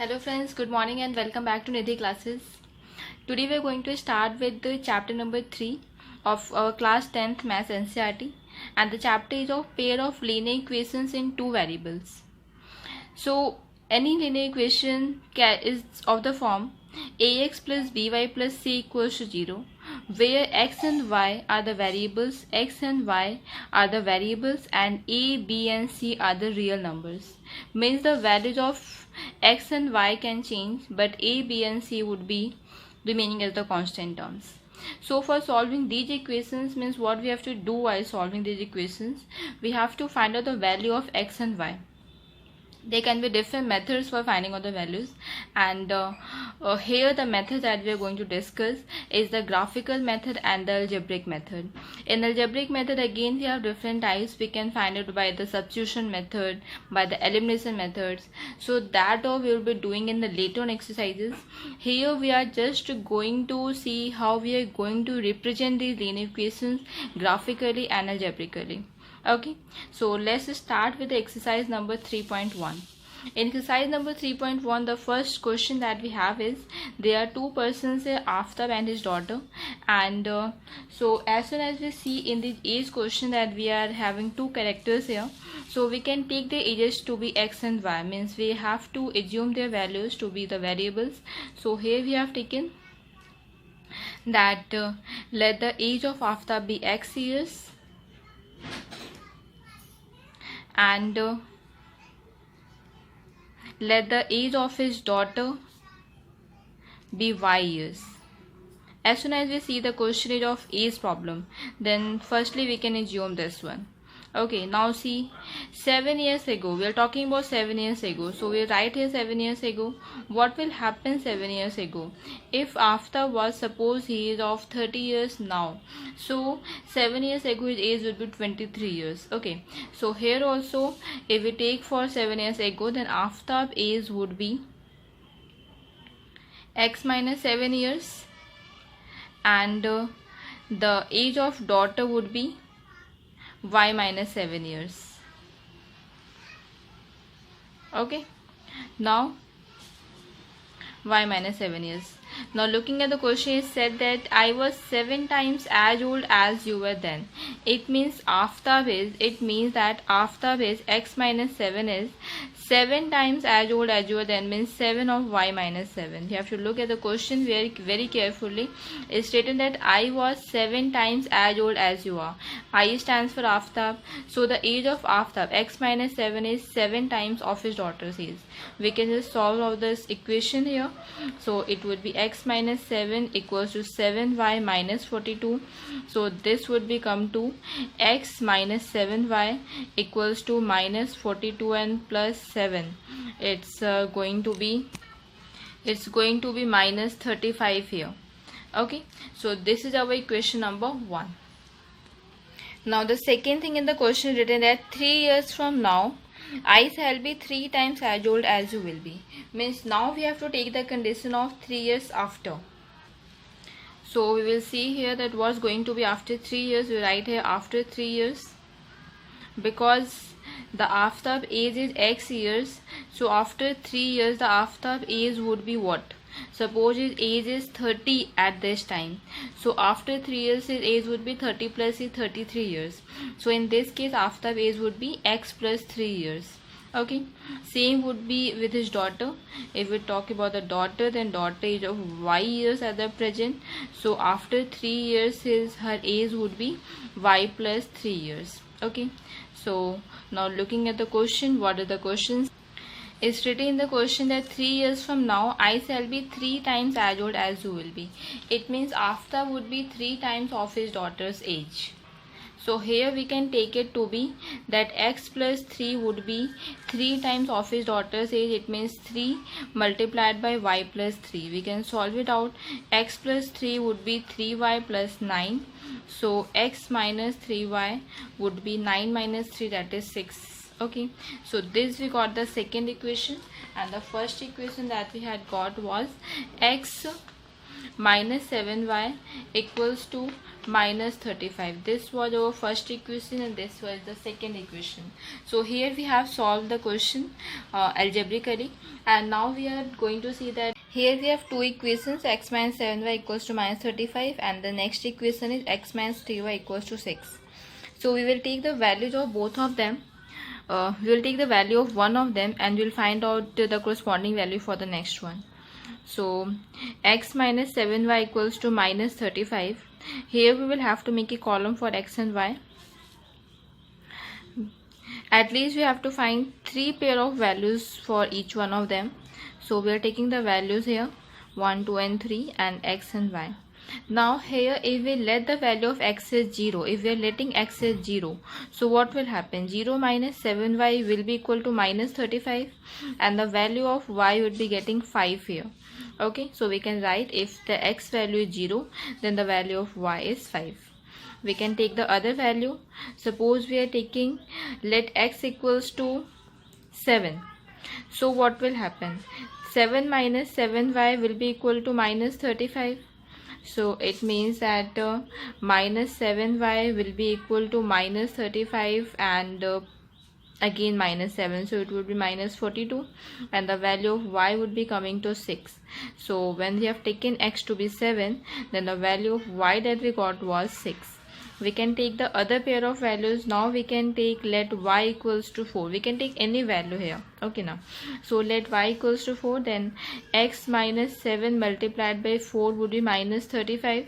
Hello friends, good morning and welcome back to Nidhi classes. Today we are going to start with the chapter number 3 of our class 10th maths NCERT, and the chapter is of pair of linear equations in two variables. So any linear equation is of the form ax plus by plus c equals to 0, where x and y are the variables, and a, b and c are the real numbers. Means the values of x and y can change, but a, b and c would be remaining as the constant terms. So for solving these equations, means what we have to do while solving these equations, we have to find out the value of x and y. There can be different methods for finding out the values, and here the method that we are going to discuss is the graphical method and the algebraic method. In algebraic method, again we have different types. We can find it by the substitution method, by the elimination methods. So that all we will be doing in the later on exercises. Here we are just going to see how we are going to represent these linear equations graphically and algebraically. Okay, so let's start with the exercise number 3.1. In exercise number 3.1, the first question that we have is, there are two persons here, Aftab and his daughter, and so as soon as we see in the age question that we are having two characters here, so we can take the ages to be x and y, means we have to assume their values to be the variables. So here we have taken that let the age of Aftab be x years, and let the age of his daughter be y years. As soon as we see the question of age problem, then firstly we can assume this one. Okay, now see, 7 years ago, we are talking about 7 years ago, so we write here 7 years ago. What will happen 7 years ago? If after was, suppose he is of 30 years now, so 7 years ago his age would be 23 years. Okay, so here also if we take for 7 years ago, then after age would be x minus 7 years, and the age of daughter would be y minus 7 years. Okay, now y minus 7 years. Now looking at the question, it said that I was 7 times as old as you were then. It means after is, it means that after is x minus 7 is 7 times as old as you were then, means 7 of y minus 7. You have to look at the question very carefully. It's stated that I was 7 times as old as you are. I stands for Aftab. So the age of Aftab, x minus 7, is 7 times of his daughter's age. We can just solve all this equation here. So it would be x minus 7 equals to 7y minus 42. So this would become to x minus 7y equals to minus 42 and plus 7. It's going to be minus 35 here. Okay, so this is our equation number 1. Now the second thing in the question written that 3 years from now I shall be 3 times as old as you will be. Means now we have to take the condition of 3 years after. So we will see here that what's going to be after 3 years. We write here after 3 years, because the Aftab age is x years. So after 3 years the Aftab age would be what? Suppose his age is 30 at this time, so after 3 years his age would be 30 plus 33 years. So in this case Aftab age would be x plus 3 years. Okay, same would be with his daughter. If we talk about the daughter, then daughter age of y years at the present, so after 3 years her age would be y plus 3 years. Okay, so now looking at the question, what are the questions? It's written in the question that 3 years from now I shall be 3 times as old as you will be. It means after would be 3 times of his daughter's age. So here we can take it to be that x plus 3 would be 3 times of his daughter's age. It means 3 multiplied by y plus 3. We can solve it out. X plus 3 would be 3y plus 9. So x minus 3y would be 9 minus 3, that is 6. Okay, so this we got the second equation, and the first equation that we had got was x minus 7y equals to minus 35. This was our first equation and this was the second equation. So here we have solved the question algebraically, and now we are going to see that here we have two equations, x minus 7y equals to minus 35, and the next equation is x minus 3y equals to 6. So we will take the values of both of them. We will take the value of one of them and we will find out the corresponding value for the next one. So x minus 7y equals to minus 35. Here we will have to make a column for x and y. At least we have to find three pair of values for each one of them. So we are taking the values here 1, 2 and 3 and x and y. Now here if we let the value of x is 0, if we are letting x is 0, so what will happen? 0 minus 7y will be equal to minus 35 and the value of y would be getting 5 here. Okay, so we can write if the x value is 0, then the value of y is 5. We can take the other value. Suppose we are taking let x equals to 7. So what will happen? 7 minus 7y will be equal to minus 35. So it means that minus 7y will be equal to minus 35 and again minus 7, so it would be minus 42 and the value of y would be coming to 6. So when we have taken x to be 7, then the value of y that we got was 6. We can take the other pair of values. Now we can take let y equals to 4. We can take any value here. Okay, now so let y equals to 4, then x minus 7 multiplied by 4 would be minus 35.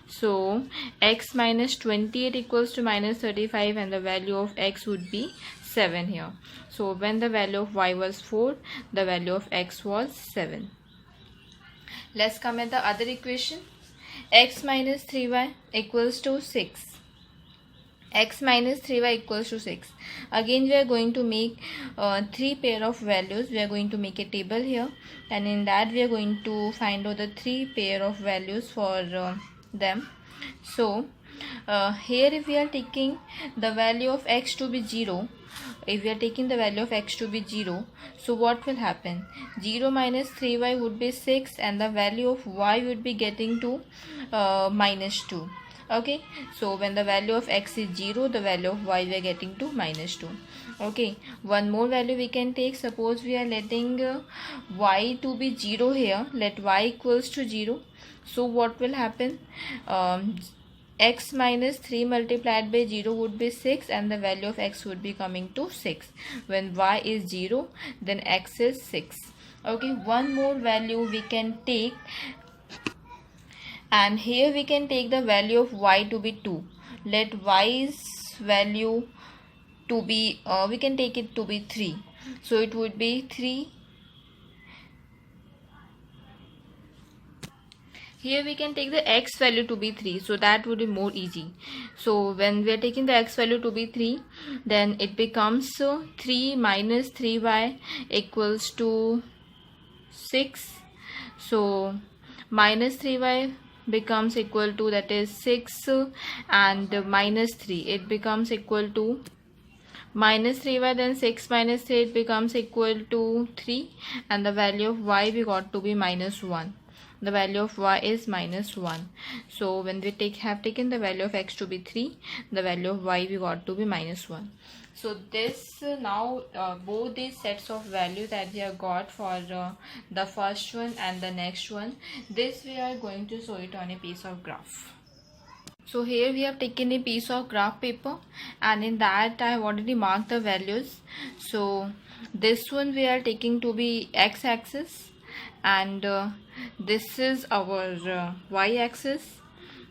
So x minus 28 equals to minus 35 and the value of x would be 7 here. So when the value of y was 4, the value of x was 7. Let's come at the other equation. X minus 3y equals to 6. X minus 3y equals to 6. Again we are going to make three pair of values. We are going to make a table here and in that we are going to find out the three pair of values for them. So here if we are taking the value of x to be 0, if we are taking the value of x to be 0, so what will happen? 0 minus 3y would be 6 and the value of y would be getting to minus 2. Okay, so when the value of x is 0, the value of y we are getting to minus 2. Okay, one more value we can take. Suppose we are letting y to be 0 here, let y equals to 0. So what will happen? X minus 3 multiplied by 0 would be 6 and the value of x would be coming to 6. When y is 0, then x is 6. Okay, one more value we can take, and here we can take the value of y to be 2. Let y's value to be we can take it to be 3. So it would be 3. Here we can take the x value to be 3, so that would be more easy. So when we are taking the x value to be 3, then it becomes 3 minus 3y equals to 6. So minus 3y becomes equal to, that is 6 and minus 3, it becomes equal to minus 3y, then 6 minus 3, it becomes equal to 3 and the value of y we got to be minus 1. The value of y is minus 1. So when we have taken the value of x to be 3, the value of y we got to be minus 1. So this now both these sets of values that we have got for the first one and the next one, this we are going to show it on a piece of graph. So here we have taken a piece of graph paper and in that I have already marked the values. So this one we are taking to be x-axis and this is our y-axis.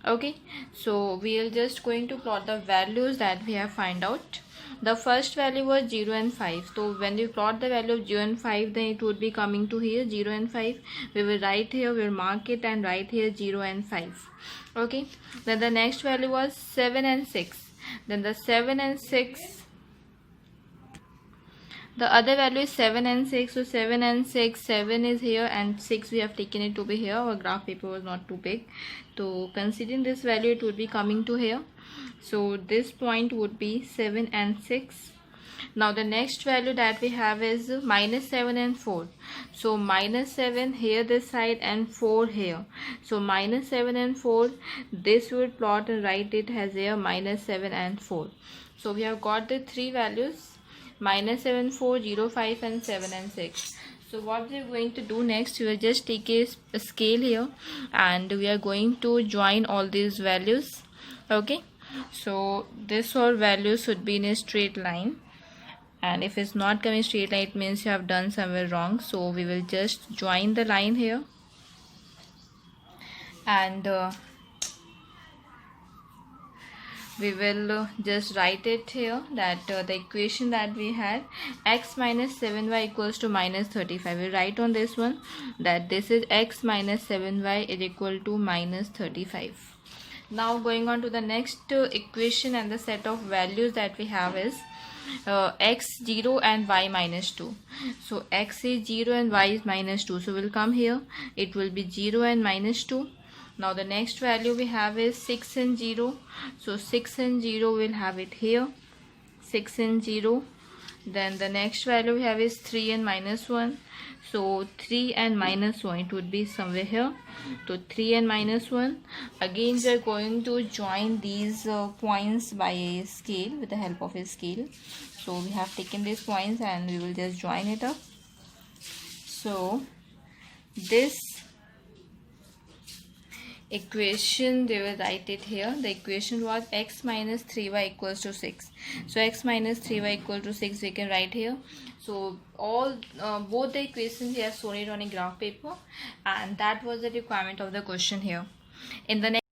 Okay, so we are just going to plot the values that we have find out. The first value was 0 and 5. So when we plot the value of 0 and 5, then it would be coming to here 0 and 5. We will write here, we will mark it and write here 0 and 5. Okay, then the next value was 7 and 6. Then the 7 and 6, the other value is 7 and 6. So 7 and 6, 7 is here and 6 we have taken it to be here. Our graph paper was not too big, so considering this value it would be coming to here. So this point would be 7 and 6. Now the next value that we have is minus 7 and 4. So minus 7 here this side and 4 here. So minus 7 and 4, this would plot and write it as here minus 7 and 4. So we have got the three values, minus 7, 4, 0, 5 and 7 and 6. So what we are going to do next, we will just take a scale here and we are going to join all these values. Okay, so this all values should be in a straight line, and if it's not coming straight line, it means you have done somewhere wrong. So we will just join the line here, and we will just write it here that the equation that we had, x minus 7y equals to minus 35. We write on this one that this is x minus 7y is equal to minus 35. Now going on to the next equation, and the set of values that we have is x 0 and y minus 2. So x is 0 and y is minus 2. So we'll come here, it will be 0 and minus 2. Now the next value we have is 6 and 0. So 6 and 0 will have it here, 6 and 0. Then the next value we have is 3 and minus 1. So 3 and minus 1, it would be somewhere here. So 3 and minus 1. Again we are going to join these points by a scale, with the help of a scale. So we have taken these points and we will just join it up. So this equation, they will write it here. The equation was x minus 3y equals to 6. So x minus 3y equal to 6 we can write here. So all both the equations we have shown it on a graph paper, and that was the requirement of the question here. In the next